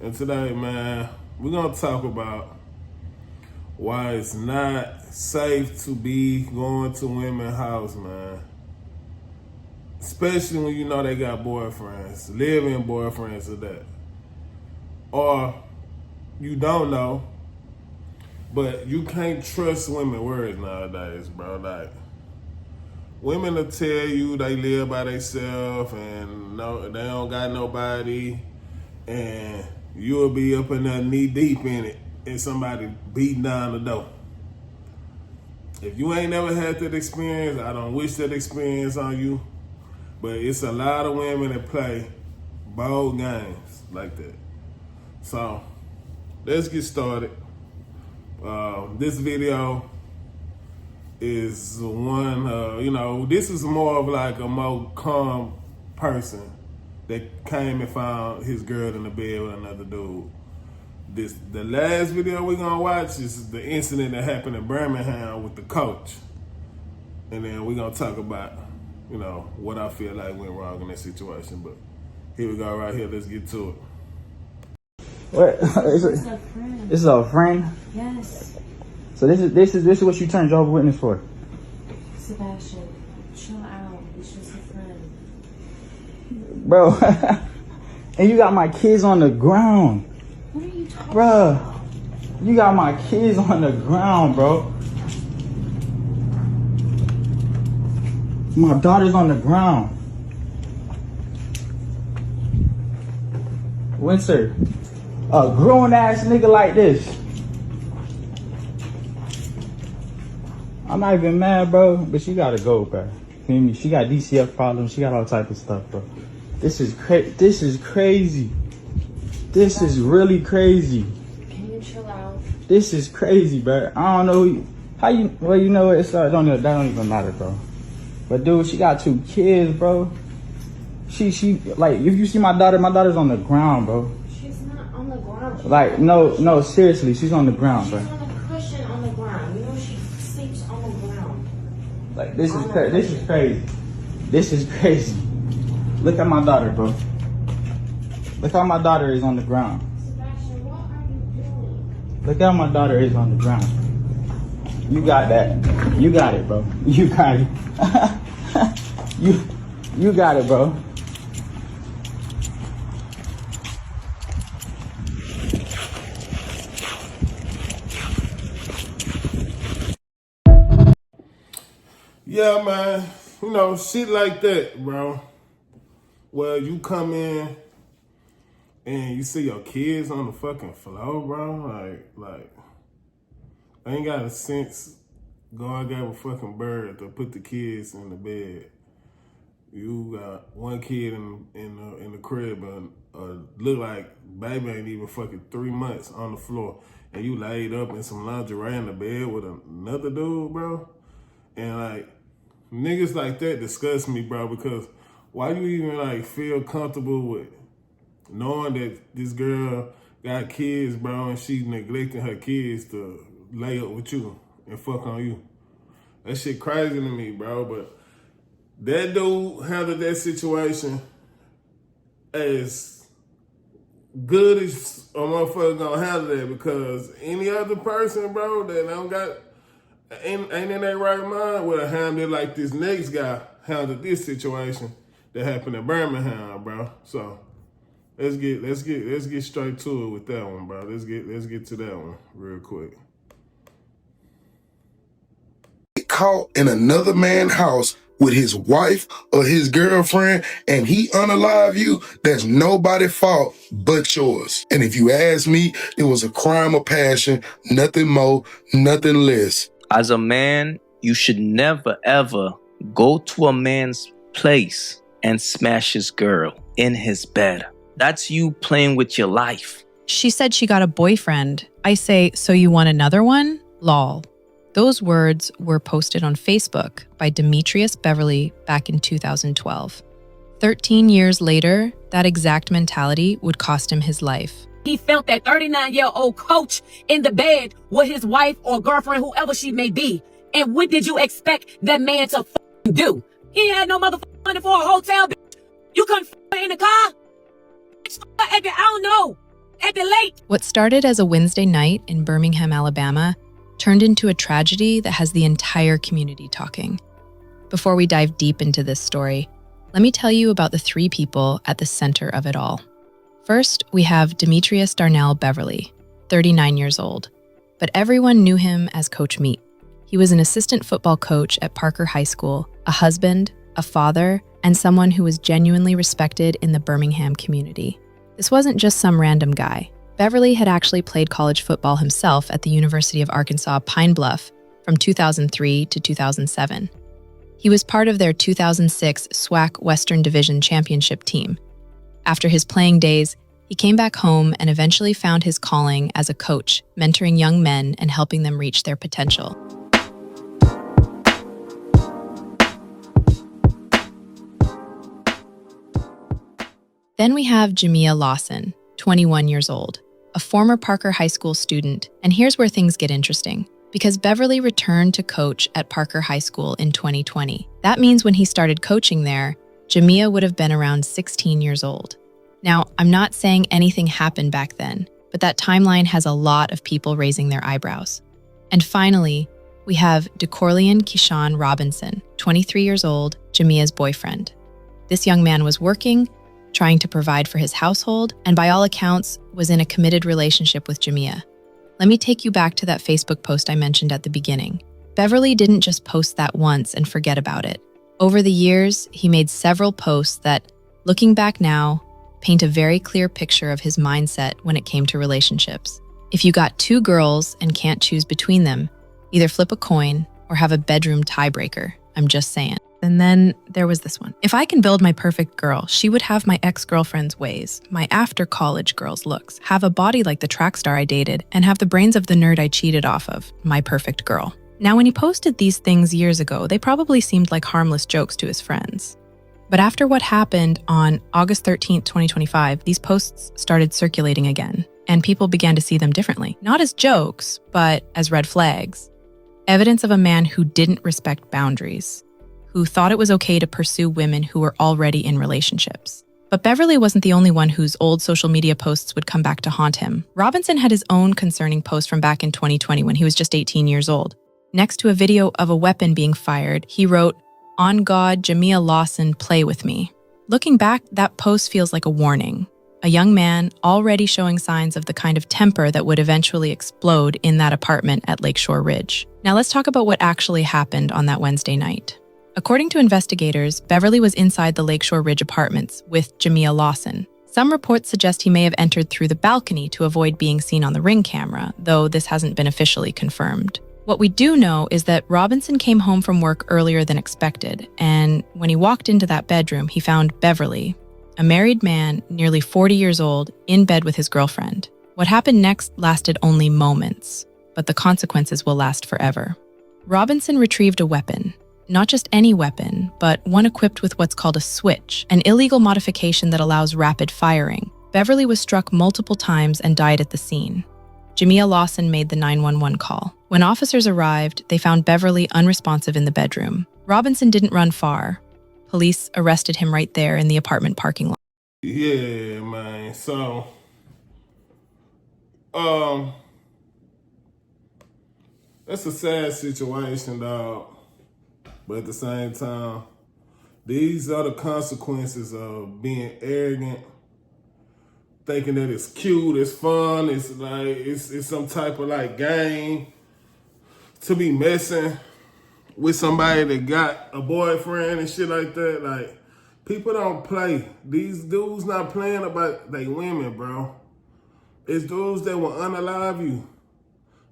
And today, man, we're gonna talk about why it's not safe to be going to women's house, man. Especially when you know they got boyfriends, live-in boyfriends of that. Or you don't know, but you can't trust women words nowadays, bro. Like, women will tell you they live by themselves and no, they don't got nobody, and you'll be up in there knee deep in it, and somebody beating down the door. If you ain't never had that experience, I don't wish that experience on you. But it's a lot of women that play bold games like that. So let's get started. This video is one, this is more of like a more calm person that came and found his girl in the bed with another dude. The last video we're gonna watch is the incident that happened in Birmingham with the coach. And then we're gonna talk about, what I feel like went wrong in that situation. But here we go right here, let's get to it. What? This is a friend. This is a friend? Yes. So this is what you turned Jehovah's Witness for? Sebastian, chill out. It's just a friend. Bro, and you got my kids on the ground. What are you talking Bruh, about? you got my kids on the ground, bro. My daughter's on the ground. Windsor, a grown ass nigga like this. I'm not even mad, bro, but she gotta go, bro. Feel me? She got DCF problems. She got all type of stuff, bro. This is crazy. This is crazy. This is really crazy. Can you chill out? This is crazy, bro. I don't know how you. Well, you know what? That don't even matter, bro. But dude, she got 2 kids, bro. She like, if you see my daughter's on the ground, bro. She's not on the ground. Like, no, seriously, she's on the ground, bro. She's on a cushion on the ground. You know she sleeps on the ground. Like, this is crazy. This is crazy. Look at my daughter, bro. Look how my daughter is on the ground. Sebastian, what are you doing? Look how my daughter is on the ground. You got that. You got it, bro. You got it. you got it, bro. Yeah, man, shit like that, bro. Well, you come in and you see your kids on the fucking floor, bro. Like, I ain't got a sense. God gave a fucking bird to put the kids in the bed. You got one kid in the crib and look like baby ain't even fucking 3 months on the floor, and you laid up in some lingerie in the bed with another dude, bro. And like, niggas like that disgust me, bro, because why you even like feel comfortable with knowing that this girl got kids, bro, and she neglecting her kids to lay up with you and fuck on you? That shit crazy to me, bro. But that dude handled that situation as good as a motherfucker gonna handle that, because any other person, bro, that don't got ain't in their right mind would have handled it like this next guy handled this situation that happened in Birmingham, bro. So let's get straight to it with that one, bro. Let's get to that one real quick. Caught in another man's house with his wife or his girlfriend and he unalive you, that's nobody's fault but yours. And if you ask me, it was a crime of passion, nothing more, nothing less. As a man, you should never ever go to a man's place and smash his girl in his bed. That's you playing with your life. She said she got a boyfriend. I say, so you want another one? Lol. Those words were posted on Facebook by Demetrius Beverly back in 2012. 13 years later, that exact mentality would cost him his life. He felt that 39-year-old coach in the bed with his wife or girlfriend, whoever she may be. And what did you expect that man to do? He had no motherfucking money for a hotel, bitch. You couldn't in the car? I don't know. acting late. What started as a Wednesday night in Birmingham, Alabama, turned into a tragedy that has the entire community talking. Before we dive deep into this story, let me tell you about the three people at the center of it all. First, we have Demetrius Darnell Beverly, 39 years old, but everyone knew him as Coach Meat. He was an assistant football coach at Parker High School, a husband, a father, and someone who was genuinely respected in the Birmingham community. This wasn't just some random guy. Beverly had actually played college football himself at the University of Arkansas Pine Bluff from 2003 to 2007. He was part of their 2006 SWAC Western Division Championship team. After his playing days, he came back home and eventually found his calling as a coach, mentoring young men and helping them reach their potential. Then we have Jamia Lawson, 21 years old, a former Parker High School student, and here's where things get interesting. Because Beverly returned to coach at Parker High School in 2020. That means when he started coaching there, Jamia would have been around 16 years old. Now, I'm not saying anything happened back then, but that timeline has a lot of people raising their eyebrows. And finally, we have DeCorlean Keyshawn Robinson, 23 years old, Jamia's boyfriend. This young man was working, trying to provide for his household, and by all accounts, was in a committed relationship with Jamia. Let me take you back to that Facebook post I mentioned at the beginning. Beverly didn't just post that once and forget about it. Over the years, he made several posts that, looking back now, paint a very clear picture of his mindset when it came to relationships. If you got two girls and can't choose between them, either flip a coin or have a bedroom tiebreaker. I'm just saying. And then there was this one. If I can build my perfect girl, she would have my ex-girlfriend's ways, my after-college girl's looks, have a body like the track star I dated, and have the brains of the nerd I cheated off of, my perfect girl. Now, when he posted these things years ago, they probably seemed like harmless jokes to his friends. But after what happened on August 13th, 2025, these posts started circulating again, and people began to see them differently. Not as jokes, but as red flags. Evidence of a man who didn't respect boundaries, who thought it was okay to pursue women who were already in relationships. But Beverly wasn't the only one whose old social media posts would come back to haunt him. Robinson had his own concerning post from back in 2020 when he was just 18 years old. Next to a video of a weapon being fired, he wrote, "On God, Jamia Lawson, play with me." Looking back, that post feels like a warning. A young man already showing signs of the kind of temper that would eventually explode in that apartment at Lakeshore Ridge. Now let's talk about what actually happened on that Wednesday night. According to investigators, Beverly was inside the Lakeshore Ridge apartments with Jamia Lawson. Some reports suggest he may have entered through the balcony to avoid being seen on the Ring camera, though this hasn't been officially confirmed. What we do know is that Robinson came home from work earlier than expected, and when he walked into that bedroom, he found Beverly, a married man, nearly 40 years old, in bed with his girlfriend. What happened next lasted only moments, but the consequences will last forever. Robinson retrieved a weapon. Not just any weapon, but one equipped with what's called a switch, an illegal modification that allows rapid firing. Beverly was struck multiple times and died at the scene. Jamia Lawson made the 911 call. When officers arrived, they found Beverly unresponsive in the bedroom. Robinson didn't run far. Police arrested him right there in the apartment parking lot. Yeah, man. So, that's a sad situation, dog. But at the same time, these are the consequences of being arrogant, thinking that it's cute, it's fun, it's like it's some type of like game to be messing with somebody that got a boyfriend and shit like that. Like, people don't play. These dudes not playing about they women, bro. It's dudes that will unalive you.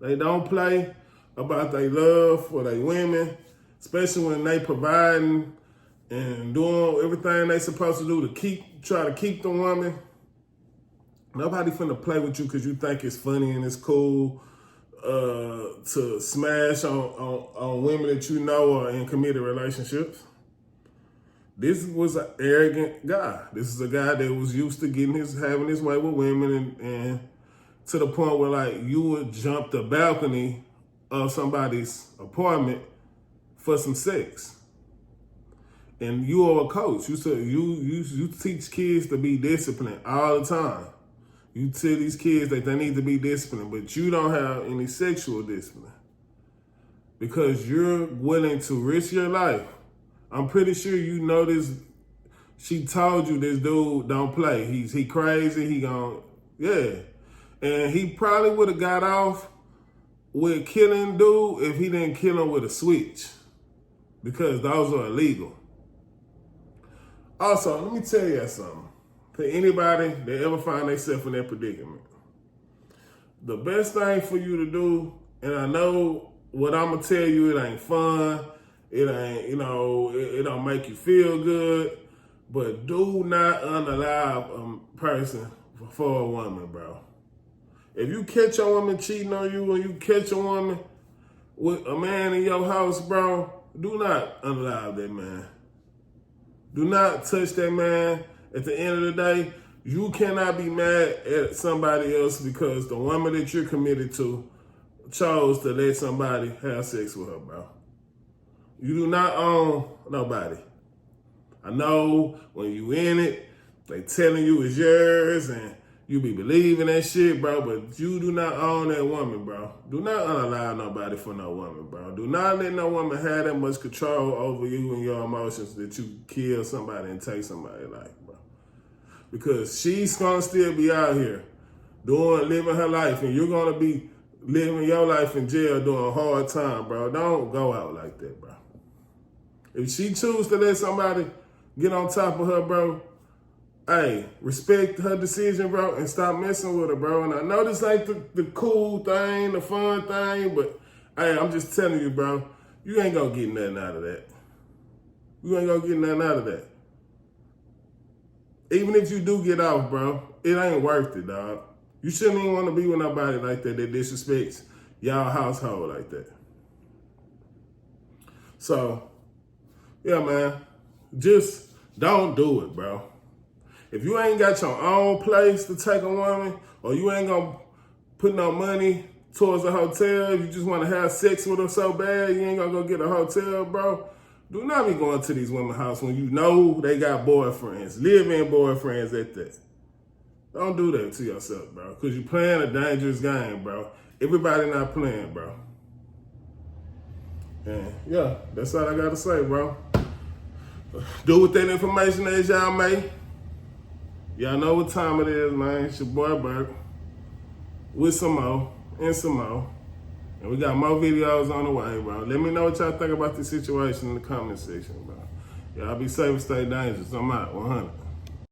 They don't play about their love for their women, especially when they providing and doing everything they supposed to do to try to keep the woman. Nobody finna play with you because you think it's funny and it's cool to smash on women that you know are in committed relationships. This was an arrogant guy. This is a guy that was used to having his way with women and to the point where like you would jump the balcony of somebody's apartment for some sex. And you are a coach. You teach kids to be disciplined all the time. You tell these kids that they need to be disciplined, but you don't have any sexual discipline because you're willing to risk your life. I'm pretty sure you know this. She told you this dude don't play. He crazy. He gon' yeah, and he probably would have got off with killing dude if he didn't kill him with a switch, because those are illegal. Also, let me tell you something. To anybody that ever find themselves in that predicament, the best thing for you to do, and I know what I'm gonna tell you, it ain't fun, it ain't, it don't make you feel good, but do not unalive a person for a woman, bro. If you catch a woman cheating on you, or you catch a woman with a man in your house, bro, do not unalive that man. Do not touch that man. At the end of the day, you cannot be mad at somebody else because the woman that you're committed to chose to let somebody have sex with her, bro. You do not own nobody. I know when you in it, they telling you it's yours and you be believing that shit, bro, but you do not own that woman, bro. Do not unalive nobody for no woman, bro. Do not let no woman have that much control over you and your emotions that you kill somebody and take somebody's life, bro. Because she's gonna still be out here living her life, and you're gonna be living your life in jail doing a hard time, bro. Don't go out like that, bro. If she chooses to let somebody get on top of her, bro, hey, respect her decision, bro, and stop messing with her, bro. And I know this ain't the cool thing, the fun thing, but hey, I'm just telling you, bro, you ain't gonna get nothing out of that. You ain't gonna get nothing out of that. Even if you do get off, bro, it ain't worth it, dog. You shouldn't even want to be with nobody like that disrespects y'all household like that. So, yeah, man, just don't do it, bro. If you ain't got your own place to take a woman, or you ain't gonna put no money towards a hotel, you just want to have sex with her so bad, you ain't gonna go get a hotel, bro. Do not be going to these women's house when you know they got boyfriends, live-in boyfriends at that. Don't do that to yourself, bro, because you're playing a dangerous game, bro. Everybody not playing, bro. And yeah, that's all I gotta say, bro. Do with that information as y'all may. Y'all know what time it is, man. It's your boy Burke with some more and some more. And we got more videos on the way, bro. Let me know what y'all think about this situation in the comment section, bro. Y'all be safe and stay dangerous. I'm out. 100.